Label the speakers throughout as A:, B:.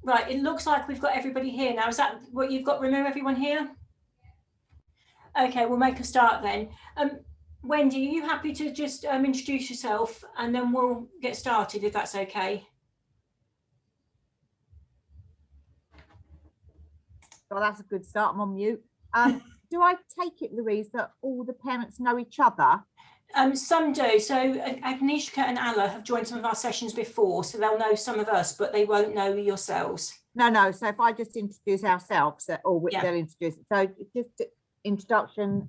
A: Right, it looks like we've got everybody here now. Is that what you've got? Remove everyone here? Okay, we'll make a start then. Wendy, are you happy to just introduce yourself and then we'll get started if that's okay?
B: Well, that's a good start. I'm on mute. Do I take it, Louise, that all the parents know each other?
A: Some do. So Agnieszka and Alla have joined some of our sessions before, so they'll know some of us, but they won't know yourselves.
B: No. So if I just introduce ourselves, or yeah, they'll introduce it. So just introduction.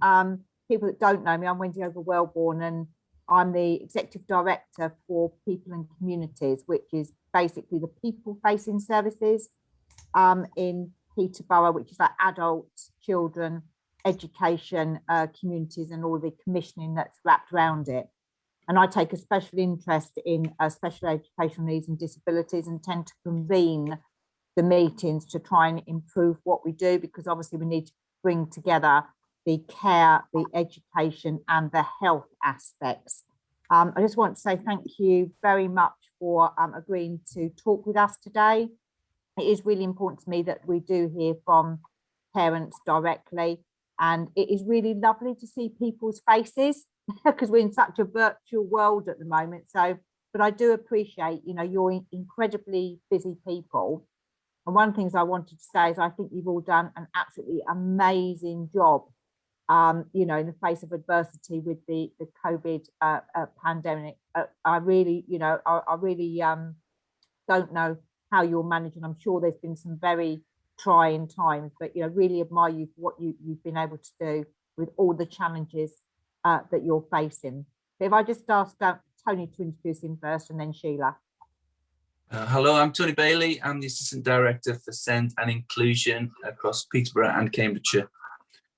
B: People that don't know me, I'm Wendy Over-Wellborn, and I'm the Executive Director for People and Communities, which is basically the people-facing services in Peterborough, which is like adults, children, education, communities, and all the commissioning that's wrapped around it. And I take a special interest in special educational needs and disabilities, and tend to convene the meetings to try and improve what we do, because obviously we need to bring together the care, the education, and the health aspects. I just want to say thank you very much for agreeing to talk with us today. It is really important to me that we do hear from parents directly, and it is really lovely to see people's faces because we're in such a virtual world at the moment. So, but I do appreciate, you know, you're incredibly busy people. And one of the things I wanted to say is I think you've all done an absolutely amazing job, you know, in the face of adversity with the COVID pandemic. I really, you know, I really don't know how you're managing. I'm sure there's been some very trying times, but, you know, really admire you for what you've been able to do with all the challenges that you're facing. But if I just ask Tony to introduce him first, and then Sheila.
C: Hello, I'm Tony Bailey. I'm the Assistant Director for SEND and Inclusion across Peterborough and Cambridgeshire.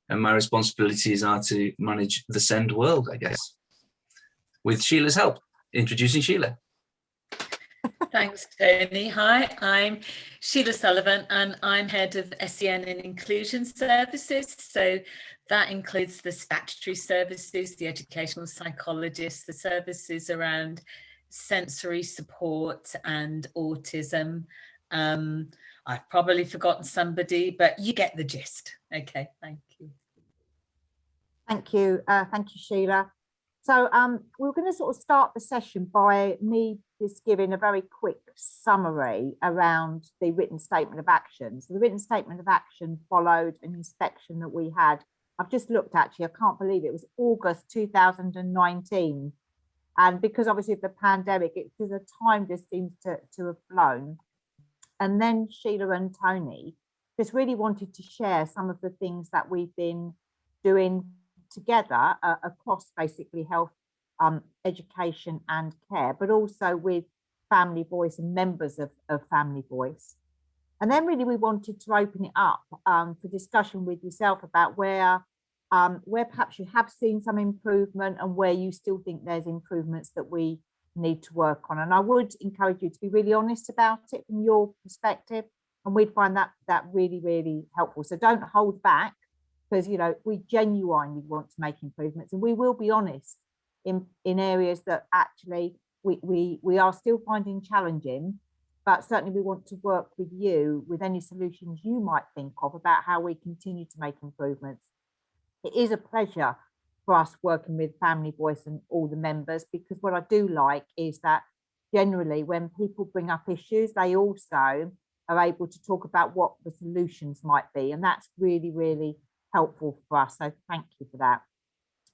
C: And my responsibilities are to manage the SEND world, I guess, with Sheila's help. Introducing Sheila.
D: Thanks, Tony. Hi, I'm Sheila Sullivan, and I'm Head of SEN and Inclusion Services. So that includes the statutory services, the educational psychologists, the services around sensory support and autism. I've probably forgotten somebody, but you get the gist. Okay, thank you.
B: Thank you, Sheila. So we're going to sort of start the session by me just giving a very quick summary around the written statement of action. So the written statement of action followed an inspection that we had. I've just looked, actually, I can't believe it was August 2019. And because obviously of the pandemic, the time just seems to have flown. And then Sheila and Tony just really wanted to share some of the things that we've been doing together across basically health, education and care, but also with Family Voice and members of Family Voice. And then really we wanted to open it up for discussion with yourself about where perhaps you have seen some improvement and where you still think there's improvements that we need to work on. And I would encourage you to be really honest about it from your perspective, and we'd find that really, really helpful. So don't hold back, because, you know, we genuinely want to make improvements, and we will be honest in areas that actually we are still finding challenging, but certainly we want to work with you with any solutions you might think of about how we continue to make improvements. It is a pleasure for us working with Family Voice and all the members, because what I do like is that generally when people bring up issues, they also are able to talk about what the solutions might be. And that's really, really helpful for us. So thank you for that.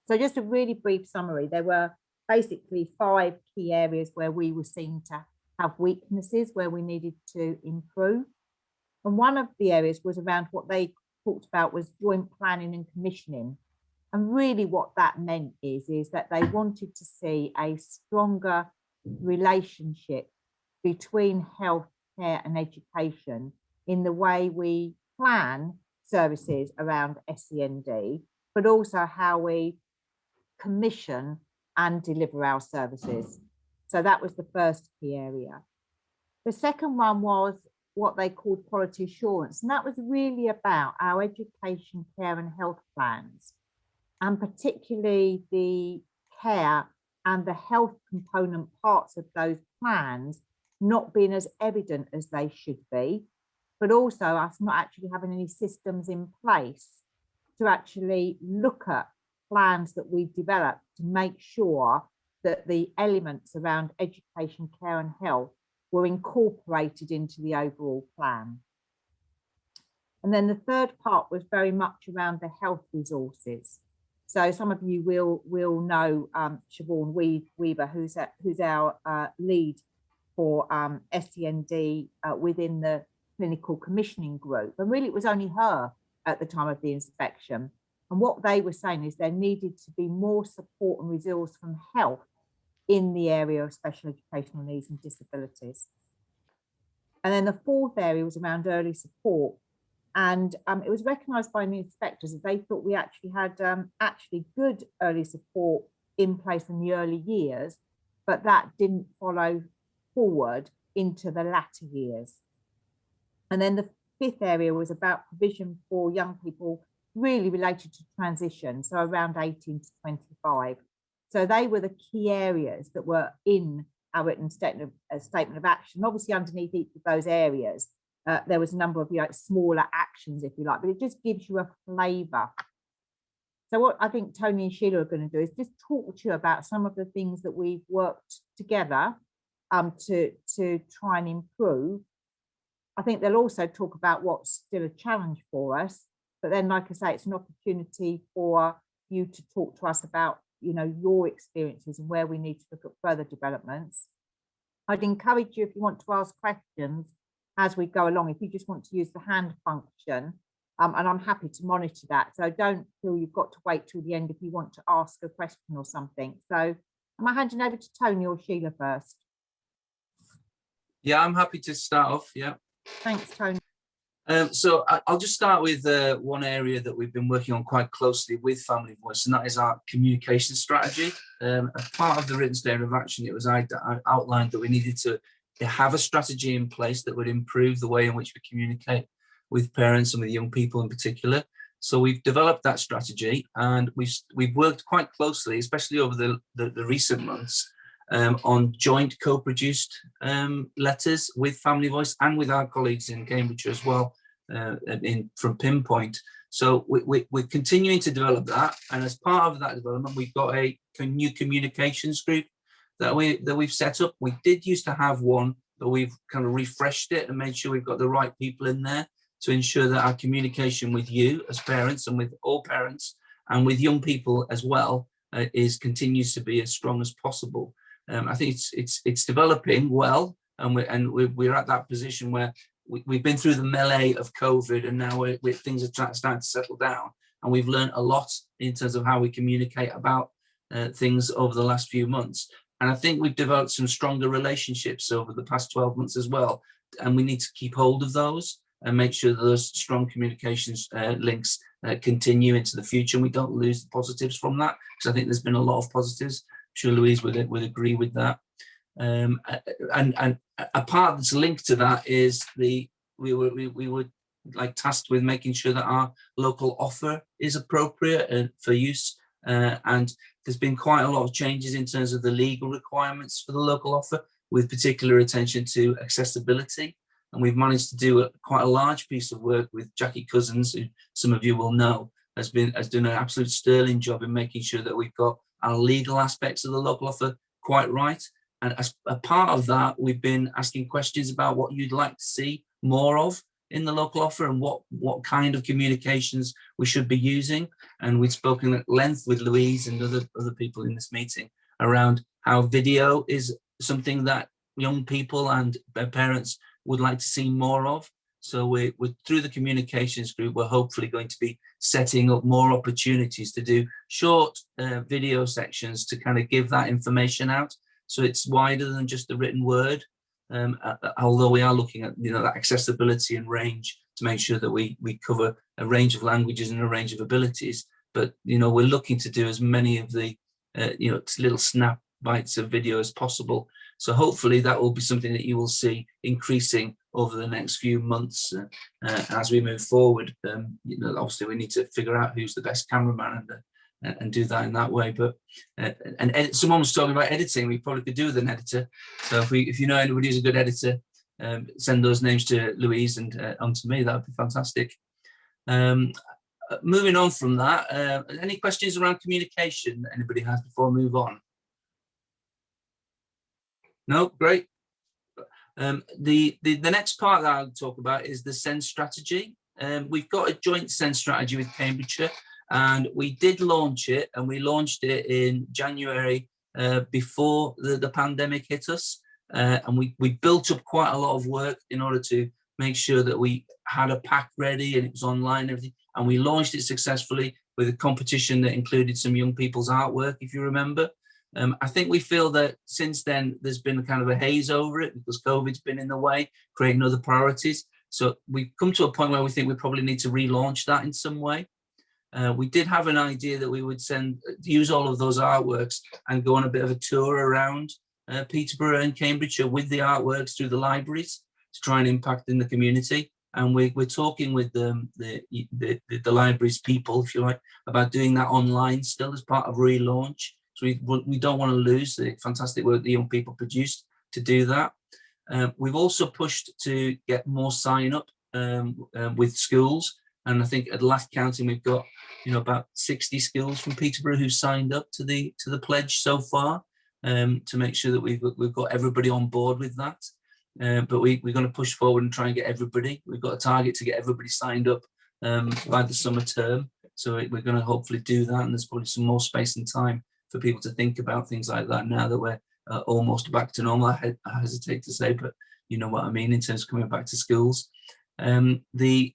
B: So just a really brief summary. There were basically 5 key areas where we were seen to have weaknesses, where we needed to improve. And one of the areas was around what they talked about was joint planning and commissioning. And really what that meant is that they wanted to see a stronger relationship between health, care and education in the way we plan services around SEND, but also how we commission and deliver our services. So that was the first key area. The second one was what they called quality assurance, and that was really about our education, care and health plans, and particularly the care and the health component parts of those plans not being as evident as they should be, but also us not actually having any systems in place to actually look at plans that we've developed to make sure that the elements around education, care and health were incorporated into the overall plan. And then the third part was very much around the health resources. So some of you will know Siobhan Weaver, who's our lead for SEND within the clinical commissioning group. And really it was only her at the time of the inspection. And what they were saying is there needed to be more support and resource from health in the area of special educational needs and disabilities. And then the fourth area was around early support. And it was recognised by the inspectors that they thought we actually had actually good early support in place in the early years, but that didn't follow forward into the latter years. And then the fifth area was about provision for young people really related to transition, so around 18 to 25. So they were the key areas that were in our written statement of action. Obviously, underneath each of those areas, there was a number of smaller actions, if you like, but it just gives you a flavour. So what I think Tony and Sheila are going to do is just talk to you about some of the things that we've worked together to try and improve. I think they'll also talk about what's still a challenge for us, but then, like I say, it's an opportunity for you to talk to us about, your experiences and where we need to look at further developments. I'd encourage you, if you want to ask questions as we go along, if you just want to use the hand function, and I'm happy to monitor that. So don't feel you've got to wait till the end if you want to ask a question or something. So am I handing over to Tony or Sheila first?
C: Yeah, I'm happy to start off. Yeah.
B: Thanks, Tony.
C: So I'll just start with one area that we've been working on quite closely with Family Voice, and that is our communication strategy. As part of the written statement of action, it was I outlined that we needed to have a strategy in place that would improve the way in which we communicate with parents and with young people in particular. So we've developed that strategy, and we've worked quite closely, especially over the recent months, on joint co-produced letters with Family Voice and with our colleagues in Cambridge as well, from Pinpoint. So we're continuing to develop that, and as part of that development, we've got a new communications group that we've set up. We did used to have one, but we've kind of refreshed it and made sure we've got the right people in there to ensure that our communication with you as parents and with all parents and with young people as well continues to be as strong as possible. I think it's developing well, and we're at that position where we've been through the melee of COVID, and now things are starting to settle down, and we've learned a lot in terms of how we communicate about things over the last few months. And I think we've developed some stronger relationships over the past 12 months as well, and we need to keep hold of those and make sure that those strong communications links continue into the future, and we don't lose the positives from that, because I think there's been a lot of positives. I'm sure Louise would agree with that. And a part that's linked to that is we were like tasked with making sure that our local offer is appropriate for use, and there's been quite a lot of changes in terms of the legal requirements for the local offer, with particular attention to accessibility. And we've managed to do quite a large piece of work with Jackie Cousins, who some of you will know has done an absolute sterling job in making sure that we've got our legal aspects of the local offer quite right. And as a part of that, we've been asking questions about what you'd like to see more of in the local offer and what kind of communications we should be using. And we've spoken at length with Louise and other people in this meeting around how video is something that young people and their parents would like to see more of. So we're through the communications group, we're hopefully going to be setting up more opportunities to do short video sections to kind of give that information out. So it's wider than just the written word, although we are looking at that accessibility and range to make sure that we cover a range of languages and a range of abilities. But we're looking to do as many of the little snap bites of video as possible. So hopefully that will be something that you will see increasing over the next few months as we move forward. Obviously we need to figure out who's the best cameraman and do that in that way. But someone was talking about editing. We probably could do with an editor. So if you know anybody who's a good editor, send those names to Louise and on to me. That would be fantastic. Moving on from that, any questions around communication that anybody has before we move on? No, great. The next part that I'll talk about is the SEND strategy. We've got a joint SEND strategy with Cambridgeshire, and we did launch it, and we launched it in January before the pandemic hit us. And we built up quite a lot of work in order to make sure that we had a pack ready and it was online and everything. And we launched it successfully with a competition that included some young people's artwork, if you remember. I think we feel that since then there's been kind of a haze over it because COVID's been in the way, creating other priorities. So we've come to a point where we think we probably need to relaunch that in some way. We did have an idea that we would use all of those artworks and go on a bit of a tour around Peterborough and Cambridgeshire with the artworks through the libraries to try and impact in the community. And we're talking with the libraries people, if you like, about doing that online still as part of relaunch. So we don't want to lose the fantastic work the young people produced to do that. We've also pushed to get more sign up with schools. And I think at last counting, we've got about 60 schools from Peterborough who signed up to the pledge so far, to make sure that we've got everybody on board with that. But we're going to push forward and try and get everybody. We've got a target to get everybody signed up by the summer term. So we're going to hopefully do that. And there's probably some more space and time for people to think about things like that now that we're almost back to normal. I hesitate to say, but you know what I mean in terms of coming back to schools. The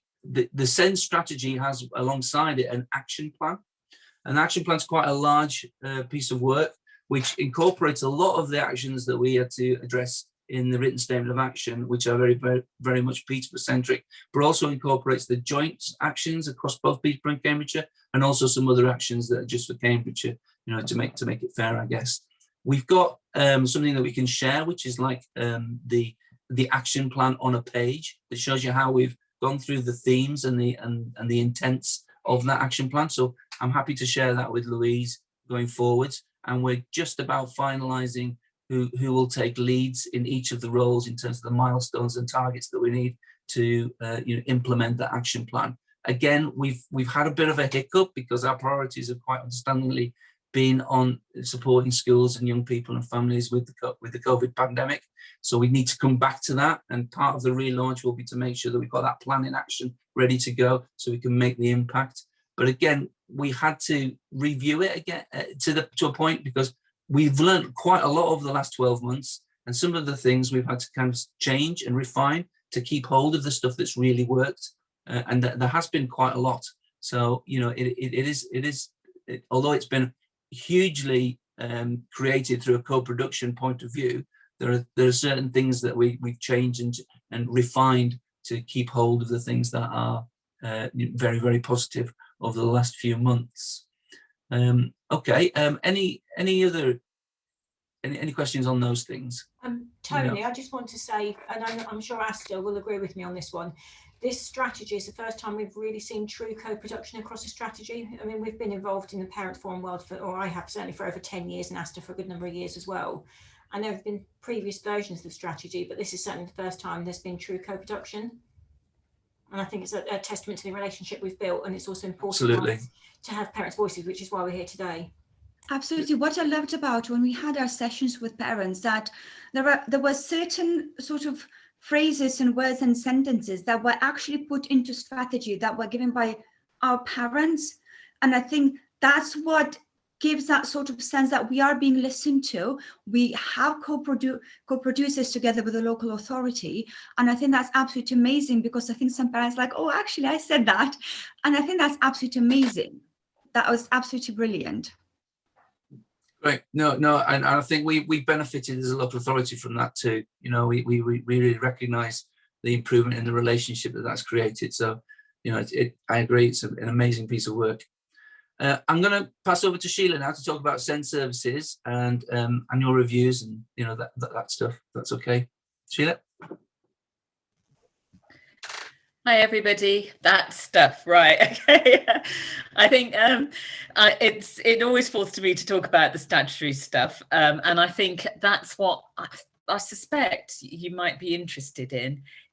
C: SEND strategy has alongside it an action plan. An action plan is quite a large piece of work, which incorporates a lot of the actions that we had to address in the written statement of action, which are very, very, very much Peterborough-centric, but also incorporates the joint actions across both Peterborough and Cambridgeshire, and also some other actions that are just for Cambridgeshire, to make it fair, I guess. We've got something that we can share, which is like the action plan on a page that shows you how we've gone through the themes and the intents of that action plan. So I'm happy to share that with Louise going forwards. And we're just about finalising who will take leads in each of the roles in terms of the milestones and targets that we need to implement that action plan. Again, we've had a bit of a hiccup because our priorities have quite understandingly been on supporting schools and young people and families with the COVID pandemic. So we need to come back to that. And part of the relaunch will be to make sure that we've got that plan in action ready to go so we can make the impact. But again, we had to review it again to a point because we've learned quite a lot over the last 12 months. And some of the things we've had to kind of change and refine to keep hold of the stuff that's really worked. And there has been quite a lot. So, it is, although it's been hugely created through a co-production point of view, there are certain things that we've changed and refined to keep hold of the things that are very, very positive over the last few months. Okay. Any questions on those things?
A: Tony, I just want to say, and I'm sure Asta will agree with me on this one. This strategy is the first time we've really seen true co-production across a strategy. I mean, we've been involved in the Parent Forum world I have certainly for over 10 years, and Asta for a good number of years as well. And there have been previous versions of the strategy, but this is certainly the first time there's been true co-production. And I think it's a testament to the relationship we've built, and it's also important to have parents' voices, which is why we're here today.
E: Absolutely. What I loved about when we had our sessions with parents, that there were certain sort of phrases and words and sentences that were actually put into strategy that were given by our parents. And I think that's what gives that sort of sense that we are being listened to. We have co-producers together with the local authority. And I think that's absolutely amazing, because I think some parents are like, oh, actually, I said that. And I think that's absolutely amazing. That was absolutely brilliant.
C: Great. No, and I think we benefited as a local authority from that too. We really recognise the improvement in the relationship that's created. So, I agree, it's an amazing piece of work. I'm going to pass over to Sheila now to talk about SEND services and annual reviews and that stuff. That's okay, Sheila.
D: Hi everybody, that stuff, right? Okay. I think it always falls to me to talk about the statutory stuff, and I think that's what I suspect you might be interested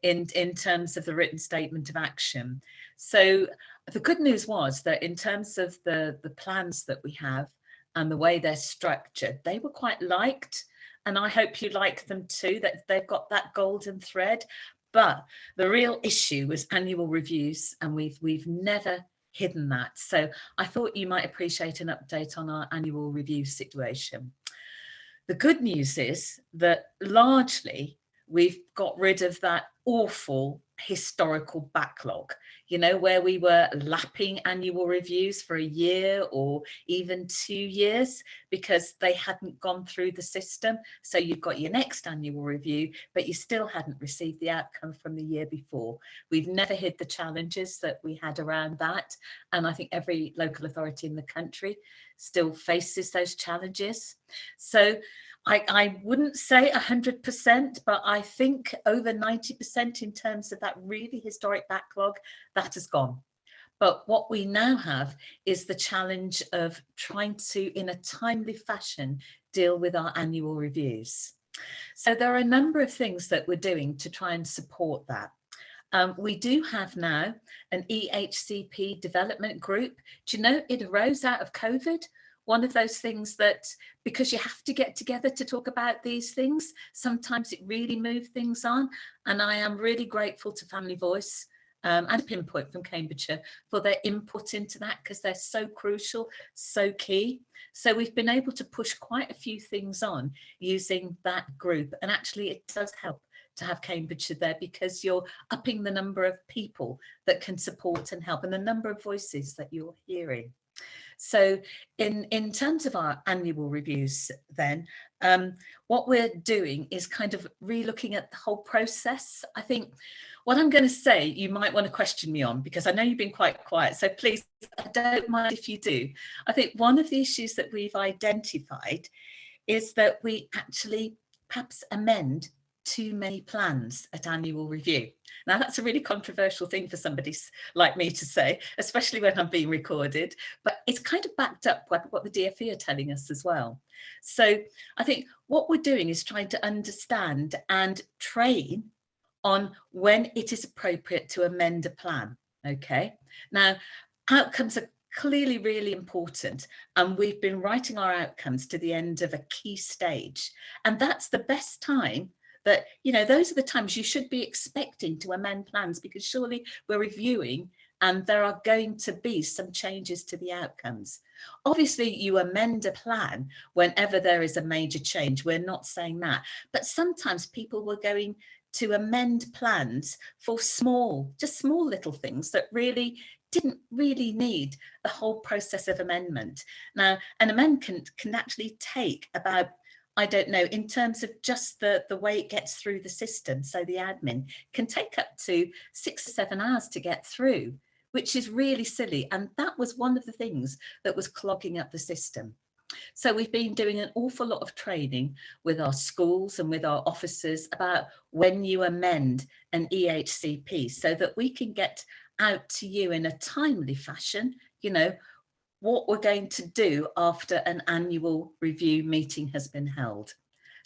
D: in terms of the written statement of action. So the good news was that in terms of the plans that we have and the way they're structured, they were quite liked. And I hope you like them too, that they've got that golden thread. But the real issue was annual reviews, and we've never hidden that. So I thought you might appreciate an update on our annual review situation. The good news is that largely we've got rid of that awful historical backlog, you know, where we were lapping annual reviews for a year or even 2 years because they hadn't gone through the system. So you've got your next annual review, but you still hadn't received the outcome from the year before. We've never hid the challenges that we had around that. And I think every local authority in the country still faces those challenges. So I wouldn't say 100%, but I think over 90% in terms of that really historic backlog, that has gone. But what we now have is the challenge of trying to, in a timely fashion, deal with our annual reviews. So there are a number of things that we're doing to try and support that. We do have now an EHCP development group. Do you know, it arose out of COVID. One of those things that, because you have to get together to talk about these things, sometimes it really moved things on. And I am really grateful to Family Voice and Pinpoint from Cambridgeshire for their input into that, because they're so crucial, so key. So we've been able to push quite a few things on using that group. And actually it does help to have Cambridgeshire there, because you're upping the number of people that can support and help and the number of voices that you're hearing. So in terms of our annual reviews then, what we're doing is kind of re-looking at the whole process. I think what I'm going to say, you might want to question me on, because I know you've been quite quiet. So please, I don't mind if you do. I think one of the issues that we've identified is that we actually perhaps amend too many plans at annual review. Now that's a really controversial thing for somebody like me to say, especially when I'm being recorded, but it's kind of backed up by what the DfE are telling us as well. So I think what we're doing is trying to understand and train on when it is appropriate to amend a plan. Okay, now outcomes are clearly really important, and we've been writing our outcomes to the end of a key stage, and that's the best time that, you know, those are the times you should be expecting to amend plans, because surely we're reviewing and there are going to be some changes to the outcomes. Obviously you amend a plan whenever there is a major change, we're not saying that, but sometimes people were going to amend plans for just small little things that really didn't really need the whole process of amendment. Now an amendment can actually take about, I don't know, in terms of just the way it gets through the system, so the admin can take up to 6 or 7 hours to get through, which is really silly. And that was one of the things that was clogging up the system. So we've been doing an awful lot of training with our schools and with our officers about when you amend an EHCP, so that we can get out to you in a timely fashion, you know, what we're going to do after an annual review meeting has been held.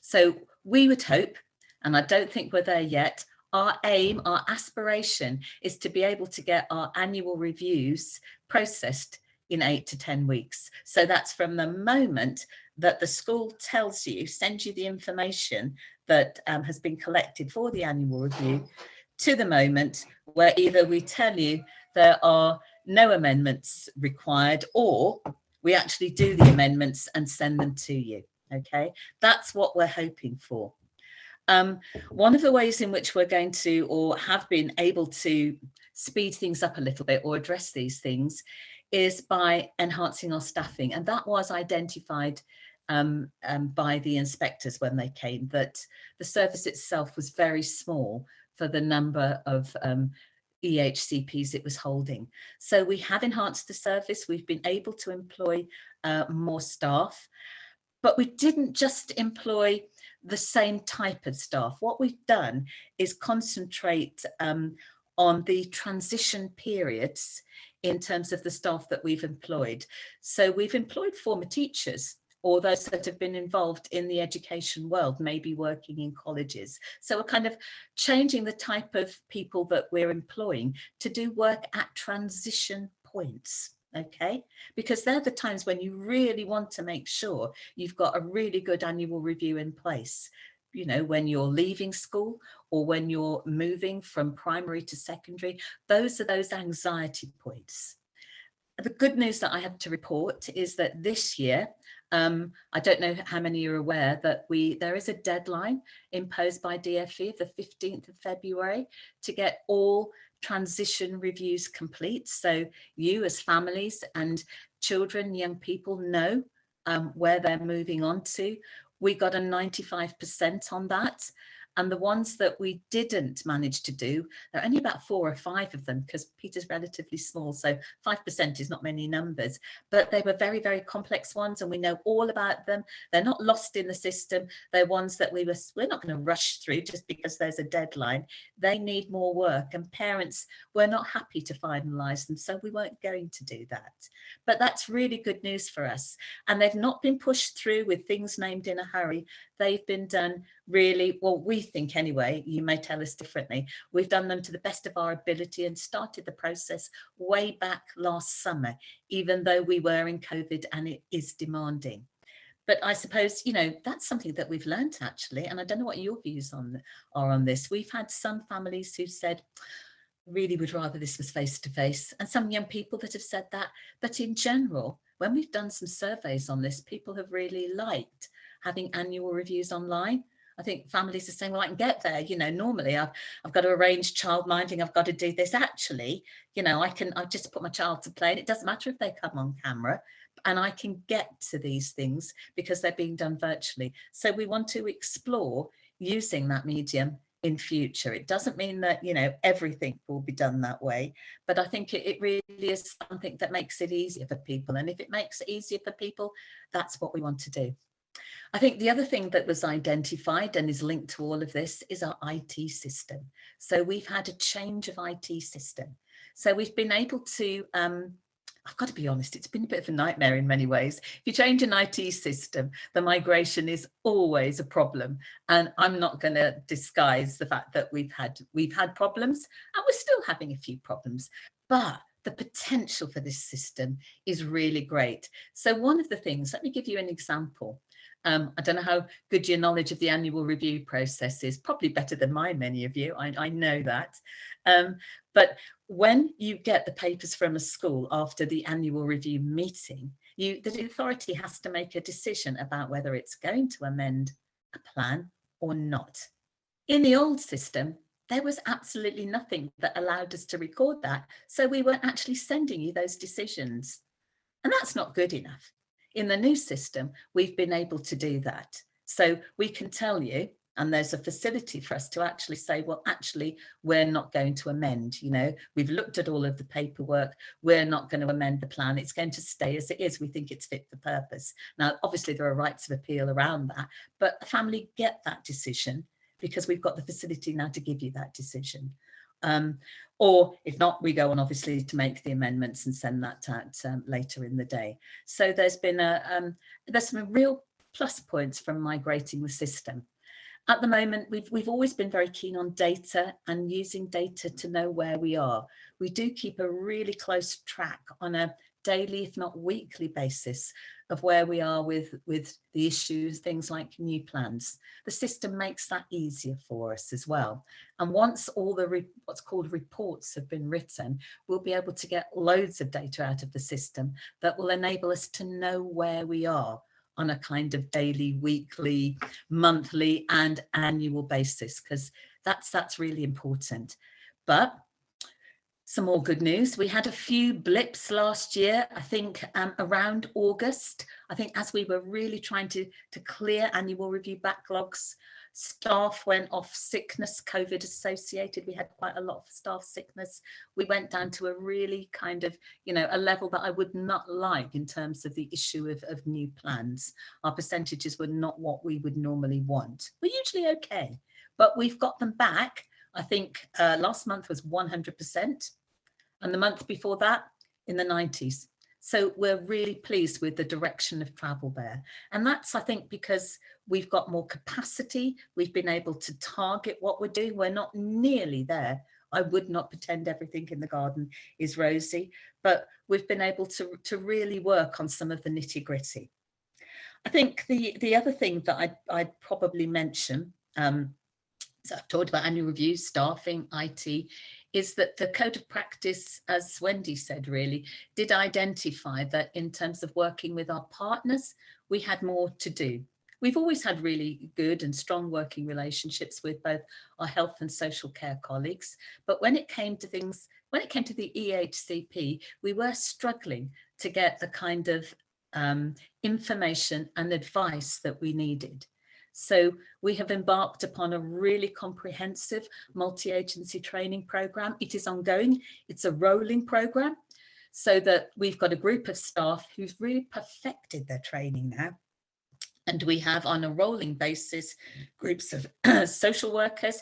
D: So we would hope, and I don't think we're there yet, our aim, our aspiration is to be able to get our annual reviews processed in 8 to 10 weeks. So that's from the moment that the school tells you, sends you the information that has been collected for the annual review, to the moment where either we tell you there are no amendments required, or we actually do the amendments and send them to you. Okay, that's what we're hoping for. One of the ways in which we're going to, or have been able to, speed things up a little bit or address these things is by enhancing our staffing. And that was identified by the inspectors when they came, that the service itself was very small for the number of EHCPs it was holding. So we have enhanced the service. We've been able to employ more staff, but we didn't just employ the same type of staff. What we've done is concentrate on the transition periods in terms of the staff that we've employed. So we've employed former teachers or those that have been involved in the education world, maybe working in colleges. So we're kind of changing the type of people that we're employing to do work at transition points. Okay, because they're the times when you really want to make sure you've got a really good annual review in place. You know, when you're leaving school or when you're moving from primary to secondary, those are those anxiety points. The good news that I have to report is that this year, I don't know how many are aware that there is a deadline imposed by DfE of the 15th of February to get all transition reviews complete. So you as families and children, young people know where they're moving on to. We got a 95% on that. And the ones that we didn't manage to do, there are only about 4 or 5 of them because Peter's relatively small. So 5% is not many numbers, but they were very, very complex ones and we know all about them. They're not lost in the system. They're ones that we're not going to rush through just because there's a deadline. They need more work and parents were not happy to finalise them. So we weren't going to do that. But that's really good news for us. And they've not been pushed through with things named in a hurry. They've been done really, well, we think anyway, you may tell us differently. We've done them to the best of our ability and started the process way back last summer, even though we were in COVID and it is demanding. But I suppose, you know, that's something that we've learned actually. And I don't know what your views are on this. We've had some families who said, really would rather this was face to face, and some young people that have said that. But in general, when we've done some surveys on this, people have really liked having annual reviews online. I think families are saying, well, I can get there. You know, normally I've got to arrange childminding. I've got to do this. Actually, you know, I just put my child to play and it doesn't matter if they come on camera and I can get to these things because they're being done virtually. So we want to explore using that medium in future. It doesn't mean that, you know, everything will be done that way, but I think it really is something that makes it easier for people. And if it makes it easier for people, that's what we want to do. I think the other thing that was identified and is linked to all of this is our IT system. So we've had a change of IT system. So we've been able to, I've got to be honest, it's been a bit of a nightmare in many ways. If you change an IT system, the migration is always a problem. And I'm not going to disguise the fact that we've had problems and we're still having a few problems. But the potential for this system is really great. So one of the things, let me give you an example. I don't know how good your knowledge of the annual review process is, probably better than mine, many of you, I know that. But when you get the papers from a school after the annual review meeting, the authority has to make a decision about whether it's going to amend a plan or not. In the old system, there was absolutely nothing that allowed us to record that. So we weren't actually sending you those decisions. And that's not good enough. In the new system, we've been able to do that. So we can tell you, and there's a facility for us to actually say, well, actually, we're not going to amend. You know, we've looked at all of the paperwork. We're not going to amend the plan. It's going to stay as it is. We think it's fit for purpose. Now, obviously, there are rights of appeal around that, but the family get that decision because we've got the facility now to give you that decision. Or if not, we go on obviously to make the amendments and send that out later in the day. So there's been there's some real plus points from migrating the system. At the moment, we've always been very keen on data and using data to know where we are. We do keep a really close track on a daily, if not weekly basis of where we are with the issues, things like new plans. The system makes that easier for us as well. And once all the what's called reports have been written, we'll be able to get loads of data out of the system that will enable us to know where we are on a kind of daily, weekly, monthly and annual basis, because that's really important. But some more good news. We had a few blips last year, I think around August. I think as we were really trying to clear annual review backlogs, staff went off sickness, COVID associated. We had quite a lot of staff sickness. We went down to a really kind of, you know, a level that I would not like in terms of the issue of new plans. Our percentages were not what we would normally want. We're usually okay, but we've got them back. I think last month was 100%. And the month before that, in the 90s. So we're really pleased with the direction of travel there. And that's, I think, because we've got more capacity. We've been able to target what we're doing. We're not nearly there. I would not pretend everything in the garden is rosy, but we've been able to really work on some of the nitty gritty. I think the other thing that I'd probably mention, so I've talked about annual reviews, staffing, IT, is that the code of practice, as Wendy said, really did identify that in terms of working with our partners, we had more to do. We've always had really good and strong working relationships with both our health and social care colleagues. But when it came to things, when it came to the EHCP, we were struggling to get the kind of information and advice that we needed. So we have embarked upon a really comprehensive multi-agency training program. It is ongoing. It's a rolling program, so that we've got a group of staff who've really perfected their training now. And we have, on a rolling basis, groups of social workers,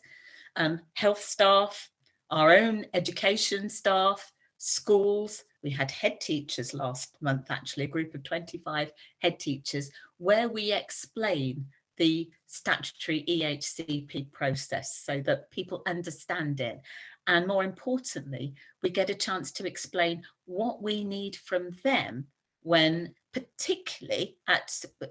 D: health staff, our own education staff, schools. We had head teachers last month, actually, a group of 25 head teachers, where we explain the statutory EHCP process so that people understand it. And more importantly, we get a chance to explain what we need from them when, particularly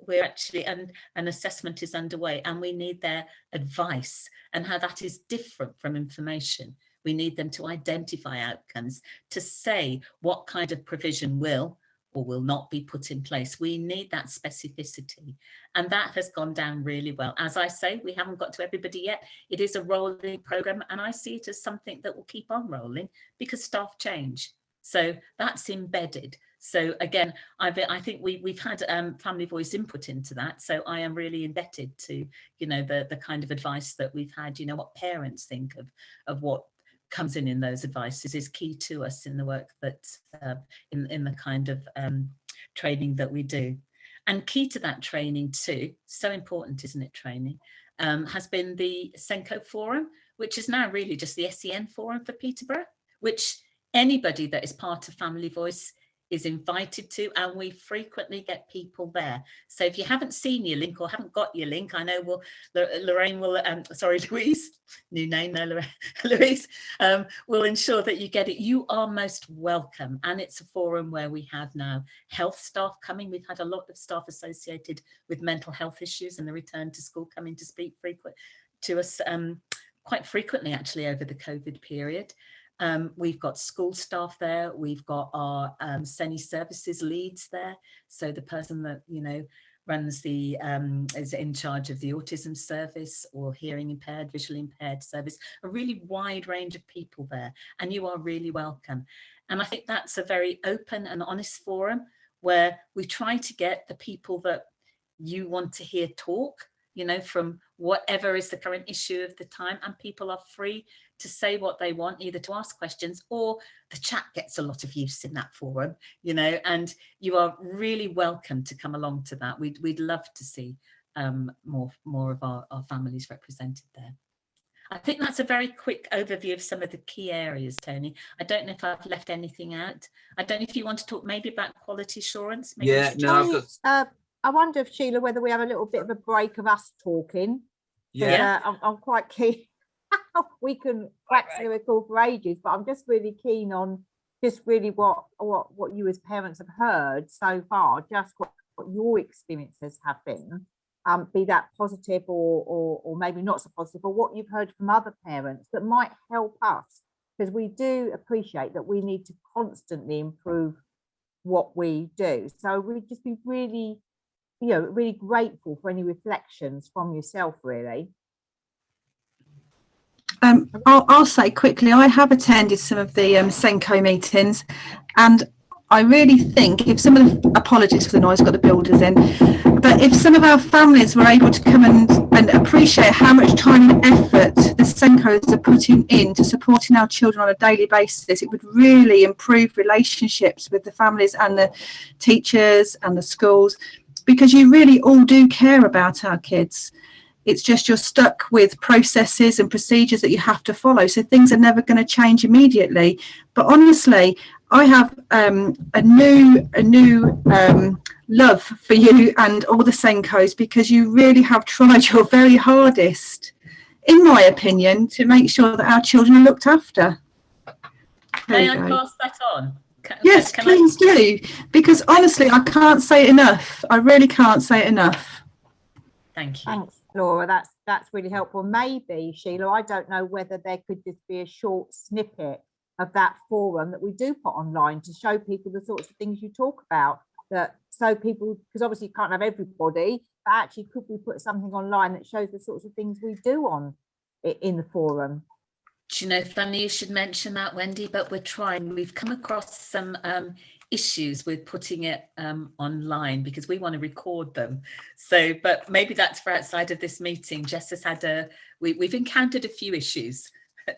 D: we're actually, and an assessment is underway, and we need their advice and how that is different from information. We need them to identify outcomes, to say what kind of provision will or will not be put in place. We need that specificity, and that has gone down really well. As I say, we haven't got to everybody yet. It is a rolling program, and I see it as something that will keep on rolling because staff change. So that's embedded. So again, I think we've had family voice input into that. So I am really indebted to, you know, the kind of advice that we've had. You know, what parents think of what comes in those advices is key to us in the work that in the kind of training that we do. And key to that training too, so important, isn't it, training, has been the SENCO forum, which is now really just the SEN forum for Peterborough, which anybody that is part of Family Voice is invited to, and we frequently get people there. So if you haven't seen your link or haven't got your link, I know Lorraine will, Louise, new name there, Louise, will ensure that you get it. You are most welcome. And it's a forum where we have now health staff coming. We've had a lot of staff associated with mental health issues and the return to school coming to speak to us quite frequently, actually, over the COVID period. We've got school staff there. We've got our SENI services leads there. So the person that, you know, runs the, is in charge of the autism service or hearing impaired, visually impaired service, a really wide range of people there, and you are really welcome. And I think that's a very open and honest forum where we try to get the people that you want to hear talk, you know, from whatever is the current issue of the time, and people are free to say what they want, either to ask questions, or the chat gets a lot of use in that forum, you know, and you are really welcome to come along to that. We'd love to see more of our families represented there. I think that's a very quick overview of some of the key areas, Tony. I don't know if I've left anything out. I don't know if you want to talk maybe about quality assurance. Maybe
C: yeah, no, I've got...
B: I wonder if, Sheila, whether we have a little bit of a break of us talking.
C: Yeah,
B: I'm quite keen. We can wax lyrical for ages, but I'm just really keen on just really what you as parents have heard so far, just what your experiences have been, be that positive or maybe not so positive, or what you've heard from other parents that might help us, because we do appreciate that we need to constantly improve what we do. So we'd just be really, you know, really grateful for any reflections from yourself, really.
F: I'll say quickly, I have attended some of the SENCO meetings, and I really think if some of the, apologies for the noise, got the builders in, but if some of our families were able to come and appreciate how much time and effort the SENCOs are putting into supporting our children on a daily basis, it would really improve relationships with the families and the teachers and the schools, because you really all do care about our kids. It's just you're stuck with processes and procedures that you have to follow. So things are never going to change immediately. But honestly, I have a new love for you and all the Senkos, because you really have tried your very hardest, in my opinion, to make sure that our children are looked after.
D: May I pass that on?
F: Yes, please do, because honestly, I can't say it enough. I really can't say it enough.
D: Thank you.
B: Thanks, Laura. That's really helpful. Maybe, Sheila, I don't know whether there could just be a short snippet of that forum that we do put online to show people the sorts of things you talk about, that so people, because obviously you can't have everybody, but actually could we put something online that shows the sorts of things we do on in the forum?
D: Do you know, funny you should mention that, Wendy, but we're trying. We've come across some issues with putting it online because we want to record them. So, but maybe that's for outside of this meeting. Jess has had we've encountered a few issues.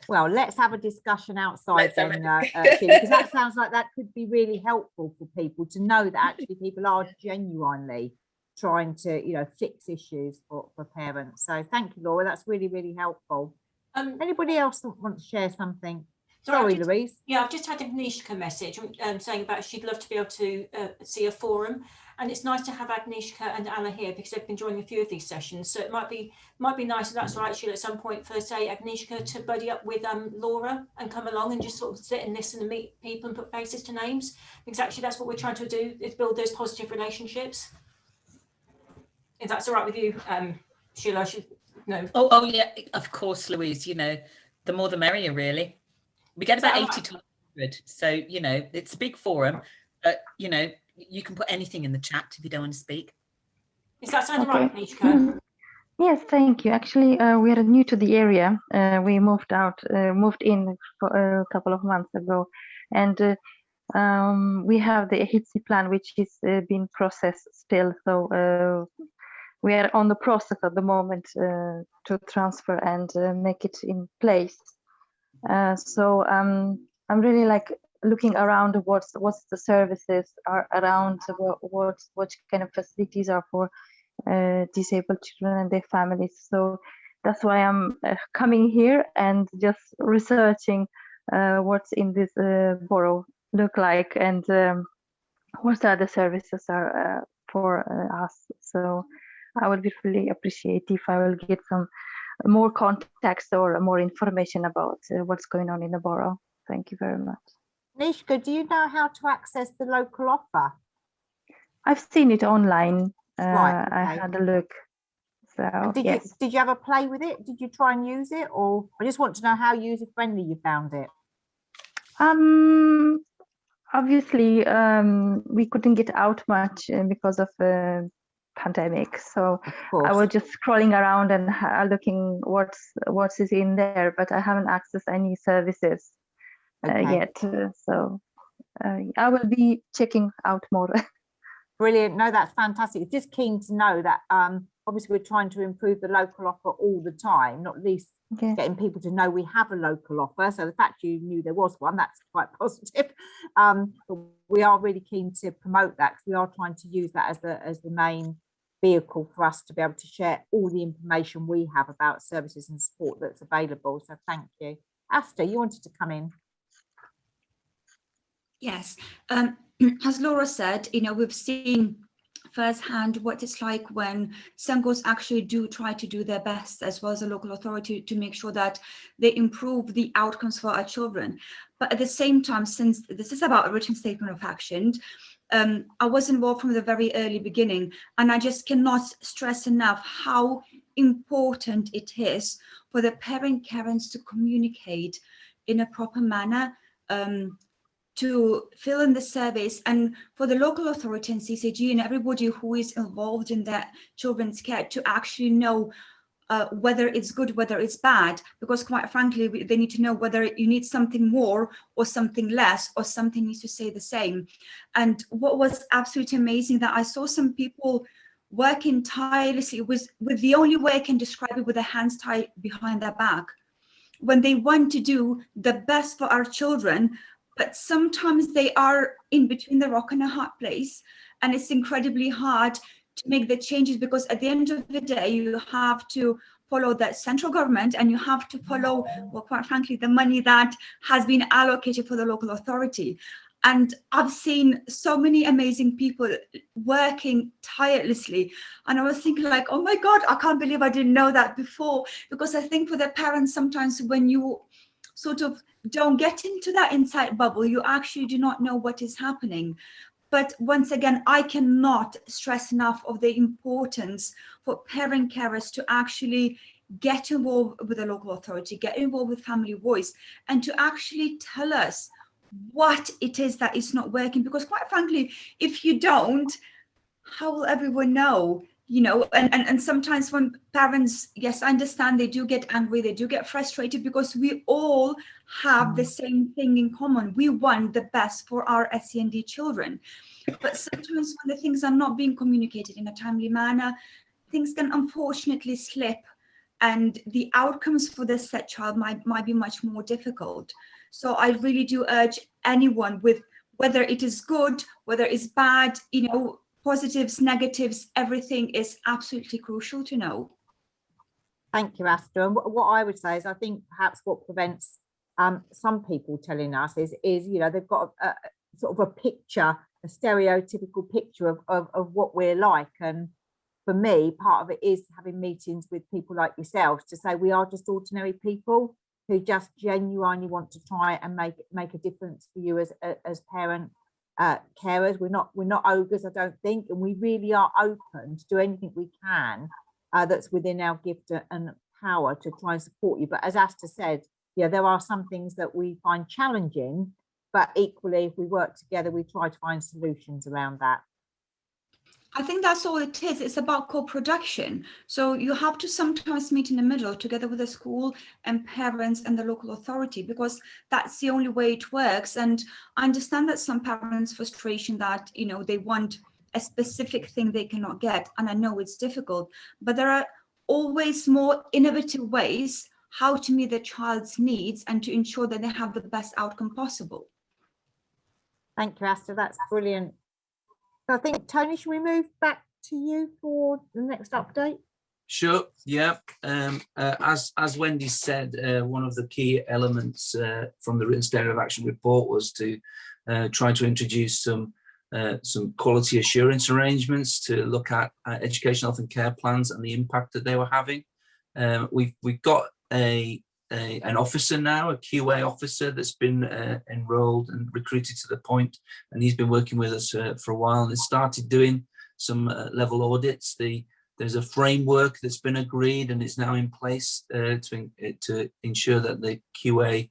B: Well, let's have a discussion outside then, Sheila, because that sounds like that could be really helpful for people to know that actually people are genuinely trying to, you know, fix issues for parents. So thank you, Laura. That's really, really helpful. Anybody else want to share something? Sorry, Louise.
A: Yeah, I've just had a Agnieszka message saying about she'd love to be able to see a forum, and it's nice to have Agnieszka and Anna here because they've been joining a few of these sessions. So it might be nice, if that's right, Sheila, at some point for, say, Agnieszka to buddy up with Laura and come along and just sort of sit and listen and meet people and put faces to names, because actually that's what we're trying to do, is build those positive relationships. If that's all right with you, Sheila. No.
D: Oh yeah, of course, Louise. You know, the more the merrier, really. We get about 80 to 100, so you know it's a big forum, but you know you can put anything in the chat if you don't want to speak.
A: Is that sound right, Agnieszka?
G: Yes, thank you. Actually, we are new to the area. We moved in for a couple of months ago, and we have the HC plan, which is being processed still. So we are on the process at the moment to transfer and make it in place. So I'm really like looking around what's the services are around, what kind of facilities are for disabled children and their families. So that's why I'm coming here and just researching what's in this borough look like, and what other services are for us. So I would be really appreciate if I will get some more context or more information about what's going on in the borough. Thank you very much.
B: Agnieszka, do you know how to access the local offer?
G: I've seen it online.
B: Right, okay.
G: I had a look. So
B: did you have a play with it? Did you try and use it, or I just want to know how user friendly you found it?
G: Obviously, we couldn't get out much because of pandemic, so I was just scrolling around and looking what's is in there, but I haven't accessed any services yet. So I will be checking out more.
B: Brilliant. No, that's fantastic. Just keen to know that obviously we're trying to improve the local offer all the time, not least getting people to know we have a local offer. So the fact you knew there was one, that's quite positive. But we are really keen to promote that, because we are trying to use that as the main vehicle for us to be able to share all the information we have about services and support that's available. So thank you. Asta, you wanted to come in.
E: Yes, as Laura said, you know, we've seen firsthand what it's like when Senkos actually do try to do their best, as well as a local authority, to make sure that they improve the outcomes for our children. But at the same time, since this is about a written statement of action, I was involved from the very early beginning, and I just cannot stress enough how important it is for the parents to communicate in a proper manner, to fill in the surveys, and for the local authority and CCG and everybody who is involved in their children's care to actually know whether it's good, whether it's bad, because quite frankly, they need to know whether you need something more or something less, or something needs to stay the same. And what was absolutely amazing, that I saw some people working tirelessly with the only way I can describe it, with their hands tied behind their back, when they want to do the best for our children, but sometimes they are in between the rock and a hard place, and it's incredibly hard to make the changes, because at the end of the day, you have to follow the central government, and you have to follow, well, quite frankly, the money that has been allocated for the local authority. And I've seen so many amazing people working tirelessly. And I was thinking like, oh my God, I can't believe I didn't know that before. Because I think for the parents, sometimes when you sort of don't get into that inside bubble, you actually do not know what is happening. But once again, I cannot stress enough of the importance for parent carers to actually get involved with the local authority, get involved with Family Voice, and to actually tell us what it is that is not working. Because quite frankly, if you don't, how will everyone know? You know, and sometimes when parents, yes, I understand, they do get angry, they do get frustrated, because we all have the same thing in common. We want the best for our SEND children. But sometimes when the things are not being communicated in a timely manner, things can unfortunately slip, and the outcomes for this said child might be much more difficult. So I really do urge anyone, with whether it is good, whether it's bad, you know, positives, negatives, everything is absolutely crucial to know.
B: Thank you, Asta. And what I would say is, I think perhaps what prevents some people telling us is you know, they've got a sort of a picture, a stereotypical picture of what we're like. And for me, part of it is having meetings with people like yourselves to say we are just ordinary people who just genuinely want to try and make a difference for you as parent carers. We're not ogres, I don't think, and we really are open to do anything we can that's within our gift and power to try and support you. But as Asta said, yeah, there are some things that we find challenging, but equally, if we work together, we try to find solutions around that.
E: I think that's all it is. It's about co-production. So you have to sometimes meet in the middle together with the school and parents and the local authority, because that's the only way it works. And I understand that some parents' frustration that, you know, they want a specific thing they cannot get. And I know it's difficult, but there are always more innovative ways how to meet the child's needs and to ensure that they have the best outcome possible.
B: Thank you, Asta. That's brilliant. So I think, Tony, should we move back to you for the next update?
C: Sure. Yeah. As Wendy said, one of the key elements from the written statement of action report was to try to introduce some quality assurance arrangements to look at education, health and care plans and the impact that they were having. We've got an officer now, a QA officer that's been enrolled and recruited to the point, and he's been working with us for a while and has started doing some level audits. There's a framework that's been agreed and it's now in place to ensure that the QA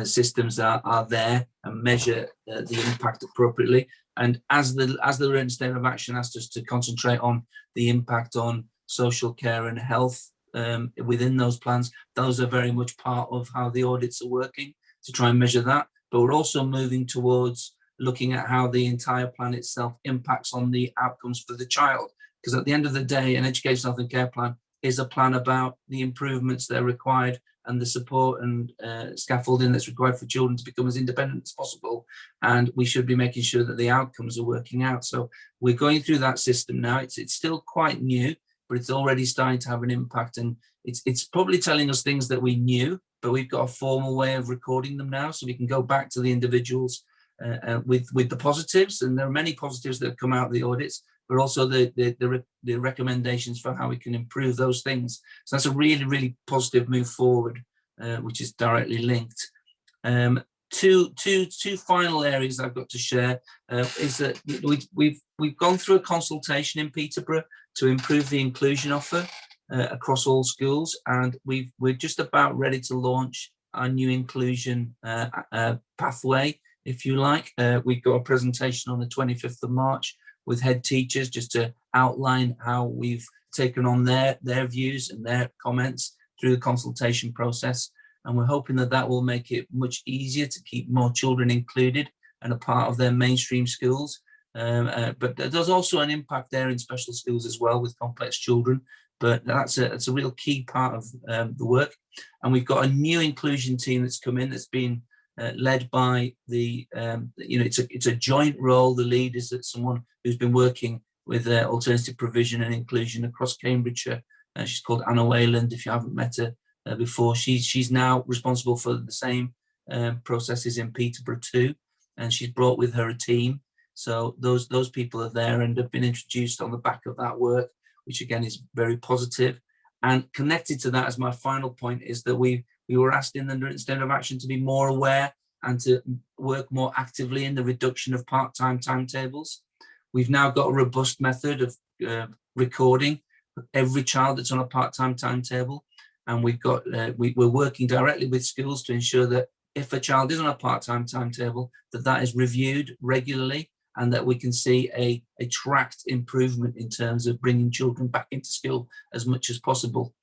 C: systems are there and measure the impact appropriately. And as the written statement of action asked us to concentrate on the impact on social care and health within those plans, those are very much part of how the audits are working to try and measure that. But we're also moving towards looking at how the entire plan itself impacts on the outcomes for the child. Because at the end of the day, an education, health and care plan is a plan about the improvements that are required and the support and scaffolding that's required for children to become as independent as possible. And we should be making sure that the outcomes are working out. So we're going through that system now. It's still quite new, but it's already starting to have an impact, and it's probably telling us things that we knew, but we've got a formal way of recording them now, so we can go back to the individuals with the positives, and there are many positives that have come out of the audits, but also the recommendations for how we can improve those things. So that's a really, really positive move forward, which is directly linked. Two final areas I've got to share is that we've gone through a consultation in Peterborough to improve the inclusion offer across all schools, and we're just about ready to launch our new inclusion pathway, if you like. We've got a presentation on the 25th of March with head teachers just to outline how we've taken on their views and their comments through the consultation process. And we're hoping that that will make it much easier to keep more children included and a part of their mainstream schools. But there's also an impact there in special schools as well with complex children. But that's a real key part of the work. And we've got a new inclusion team that's come in that's been led by it's a joint role. The lead is someone who's been working with alternative provision and inclusion across Cambridgeshire. She's called Anna Wayland, if you haven't met her before. She's now responsible for the same processes in Peterborough too, and she's brought with her a team. So those people are there and have been introduced on the back of that work, which again is very positive. And connected to that, as my final point, is that we were asked in the Written Statement of Action to be more aware and to work more actively in the reduction of part-time timetables. We've now got a robust method of recording every child that's on a part-time timetable, and we've got we're working directly with schools to ensure that if a child is on a part-time timetable, that is reviewed regularly, and that we can see a tracked improvement in terms of bringing children back into school as much as possible.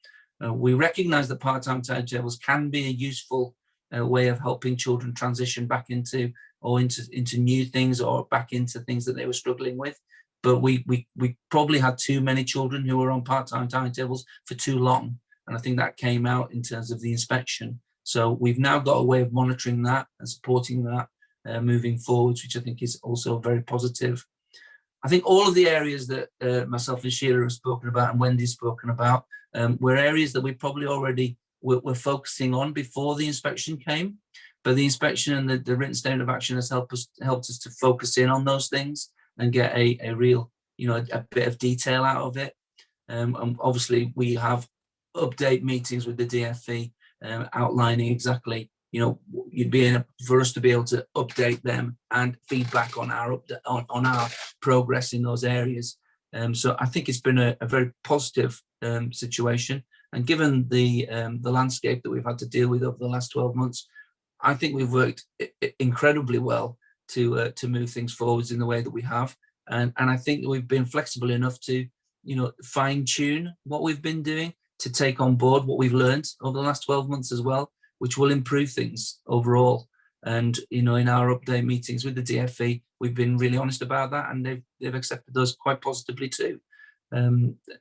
C: We recognise that part-time timetables can be a useful way of helping children transition back into new things, or back into things that they were struggling with. But we probably had too many children who were on part-time timetables for too long, and I think that came out in terms of the inspection. So we've now got a way of monitoring that and supporting that moving forwards, which I think is also very positive. I think all of the areas that myself and Sheila have spoken about and Wendy's spoken about were areas that we probably already were focusing on before the inspection came. But the inspection and the Written Statement of Action has helped us to focus in on those things and get a real, a bit of detail out of it. And obviously we have update meetings with the DFE outlining exactly, for us to be able to update them and feedback on our progress in those areas. So I think it's been a very positive situation, and given the landscape that we've had to deal with over the last 12 months, I think we've worked incredibly well to move things forwards in the way that we have, and I think that we've been flexible enough to fine tune what we've been doing, to take on board what we've learned over the last 12 months as well, which will improve things overall. And in our update meetings with the DFE, we've been really honest about that, and they've accepted those quite positively too.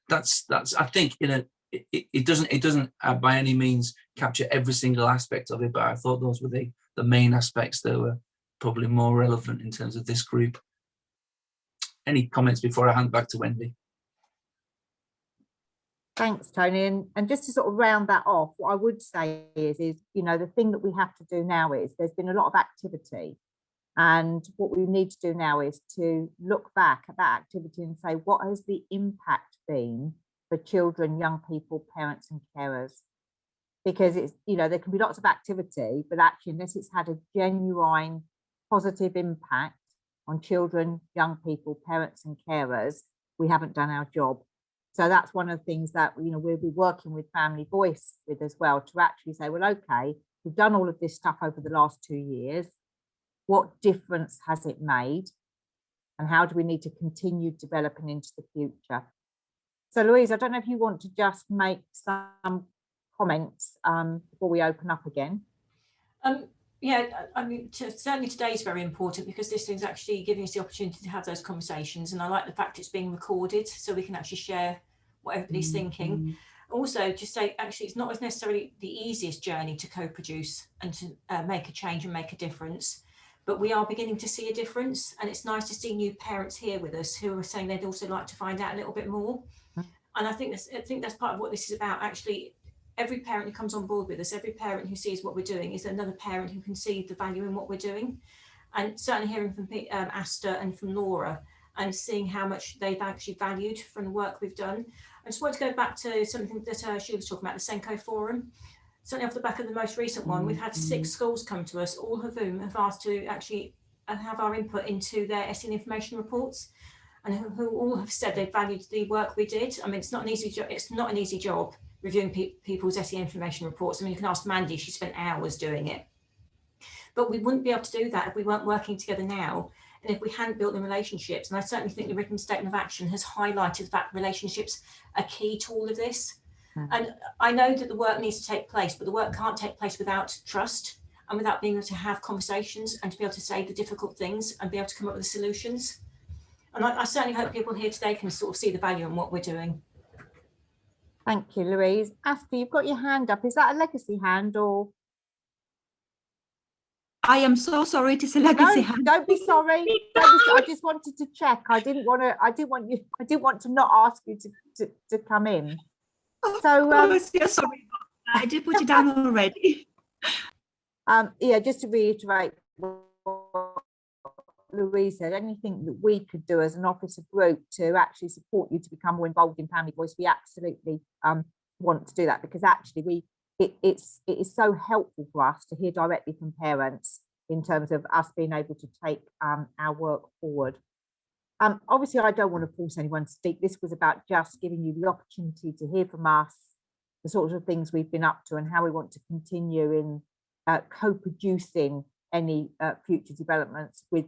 C: That's I think it doesn't by any means capture every single aspect of it, but I thought those were the main aspects that were probably more relevant in terms of this group. Any comments before I hand back to Wendy?
B: Thanks, Tony. And just to sort of round that off, what I would say is the thing that we have to do now is there's been a lot of activity. And what we need to do now is to look back at that activity and say, what has the impact been for children, young people, parents and carers? Because it's, there can be lots of activity, but actually unless it's had a genuine positive impact on children, young people, parents and carers, we haven't done our job. So that's one of the things that we'll be working with Family Voice with as well, to actually say, well, okay, we've done all of this stuff over the last 2 years. What difference has it made? And how do we need to continue developing into the future? So Louise, I don't know if you want to just make some comments before we open up again.
A: Yeah, I mean, certainly today is very important because this thing's actually giving us the opportunity to have those conversations. And I like the fact it's being recorded so we can actually share what everybody's thinking. Also, just say, actually, it's not necessarily the easiest journey to co-produce and to make a change and make a difference. But we are beginning to see a difference. And it's nice to see new parents here with us who are saying they'd also like to find out a little bit more. And I think that's part of what this is about. Actually, every parent who comes on board with us, every parent who sees what we're doing is another parent who can see the value in what we're doing. And certainly hearing from Asta and from Laura and seeing how much they've actually valued from the work we've done. I just want to go back to something that she was talking about, the Senko Forum. Certainly off the back of the most recent one, we've had 6 schools come to us, all of whom have asked to actually have our input into their SEN information reports, and who all have said they valued the work we did. I mean, it's not an easy job reviewing people's SEN information reports. I mean, you can ask Mandy, she spent hours doing it. But we wouldn't be able to do that if we weren't working together now, and if we hadn't built the relationships. And I certainly think the Written Statement of Action has highlighted that relationships are key to all of this. And I know that the work needs to take place, but the work can't take place without trust and without being able to have conversations and to be able to say the difficult things and be able to come up with the solutions. And I certainly hope people here today can sort of see the value in what we're doing.
B: Thank you, Louise. Asta, you've got your hand up. Is that a legacy hand or?
E: I am so sorry to say legacy.
B: No, don't be sorry. I just wanted to check. I didn't want to not ask you to come in. So
E: yeah, sorry. I did put it down already.
B: yeah, just to reiterate what Louise said, anything that we could do as an officer group to actually support you to become more involved in Family Voice, we absolutely want to do that, because actually it is so helpful for us to hear directly from parents in terms of us being able to take our work forward. Obviously, I don't want to force anyone to speak. This was about just giving you the opportunity to hear from us, the sorts of things we've been up to and how we want to continue in co-producing any future developments with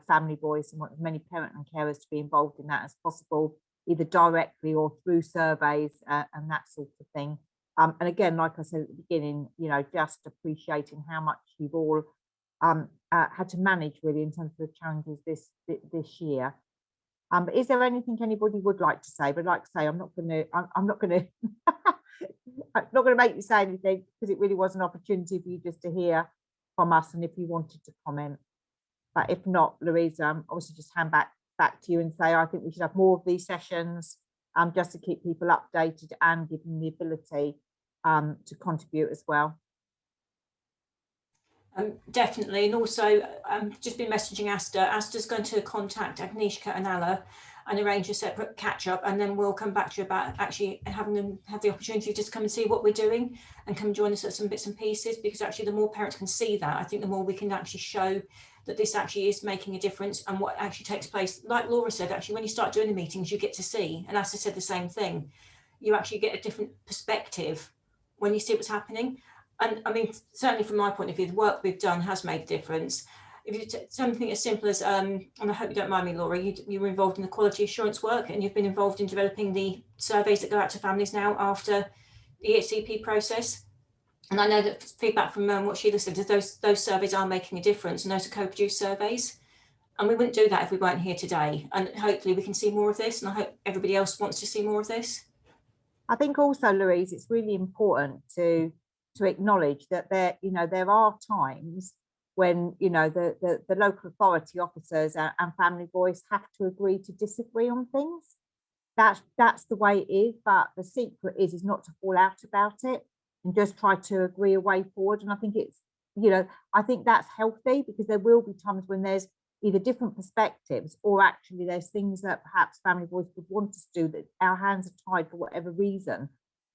B: Family Voice, and want as many parents and carers to be involved in that as possible, either directly or through surveys and that sort of thing. And again, like I said at the beginning, you know, just appreciating how much you've all had to manage really in terms of the challenges this year. But is there anything anybody would like to say? But like I say, I'm not going to make you say anything, because it really was an opportunity for you just to hear from us, and if you wanted to comment. But if not, Louise, obviously just hand back to you and say I think we should have more of these sessions, just to keep people updated and give them the ability to contribute as well.
A: Definitely, and also just been messaging Asta. Asta's going to contact Agnieszka and Alla and arrange a separate catch-up, and then we'll come back to you about actually having them have the opportunity just to come and see what we're doing and come join us at some bits and pieces, because actually the more parents can see that, I think the more we can actually show that this actually is making a difference and what actually takes place. Like Laura said, actually when you start doing the meetings, you get to see, and Asta said the same thing, you actually get a different perspective when you see what's happening. And I mean, certainly from my point of view, the work we've done has made a difference. If you take something as simple as, and I hope you don't mind me, Laura, you were involved in the quality assurance work, and you've been involved in developing the surveys that go out to families now after the EHCP process. And I know that feedback from what Sheila said is those surveys are making a difference, and those are co-produced surveys. And we wouldn't do that if we weren't here today. And hopefully we can see more of this, and I hope everybody else wants to see more of this.
B: I think also, Louise, it's really important to acknowledge that there are times when, you know, the local authority officers and Family Voice have to agree to disagree on things. That's the way it is, but the secret is not to fall out about it and just try to agree a way forward. And I think it's, you know, I think that's healthy, because there will be times when there's either different perspectives, or actually there's things that perhaps Family Voice would want us to do that our hands are tied for whatever reason.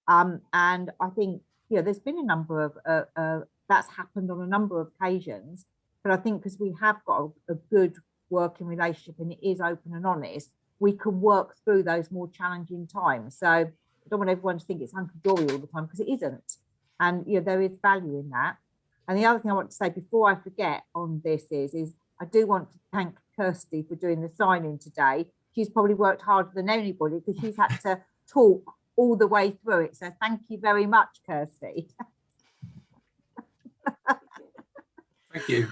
B: And I think, you know, there's been a number of that's happened on a number of occasions, but I think because we have got a good working relationship and it is open and honest, we can work through those more challenging times. So I don't want everyone to think it's hunky-dory all the time, because it isn't. And, you know, there is value in that. And the other thing I want to say before I forget on this is I do want to thank Kirsty for doing the sign-in today. She's probably worked harder than anybody, because she's had to talk all the way through it. So thank you very much, Kirsty.
C: Thank you.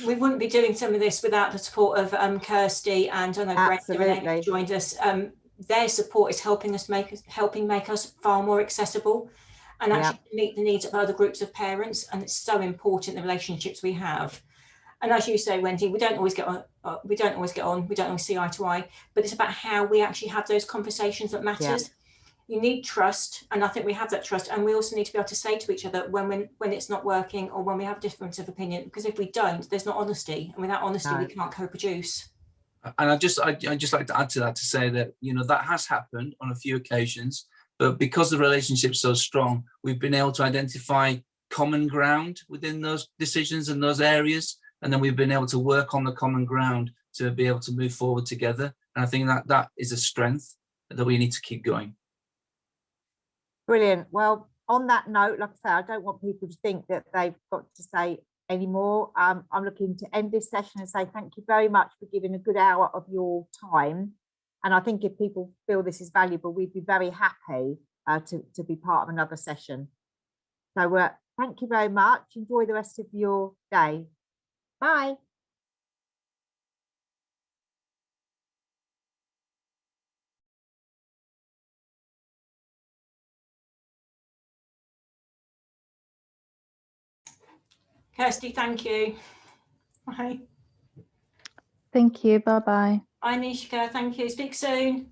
A: We wouldn't be doing some of this without the support of Kirsty, and I know Brenda joined us. Their support is helping make us far more accessible and actually meet the needs of other groups of parents. And it's so important, the relationships we have. And as you say, Wendy, we don't always get on, we don't always see eye to eye, but it's about how we actually have those conversations that matters. Yeah. You need trust, and I think we have that trust, and we also need to be able to say to each other when it's not working, or when we have a difference of opinion, because if we don't, there's not honesty, and without honesty we can't co-produce.
C: And I'd just like to add to that, to say that, you know, that has happened on a few occasions, but because the relationship's so strong, we've been able to identify common ground within those decisions and those areas, and then we've been able to work on the common ground to be able to move forward together. And I think that is a strength that we need to keep going.
B: Brilliant. Well, on that note, like I say, I don't want people to think that they've got to say any more. I'm looking to end this session and say thank you very much for giving a good hour of your time. And I think if people feel this is valuable, we'd be very happy to be part of another session. So thank you very much. Enjoy the rest of your day. Bye.
A: Kirsty, thank you. Bye.
G: Thank you. Bye bye.
A: Bye, Nishka. Thank you. Speak soon.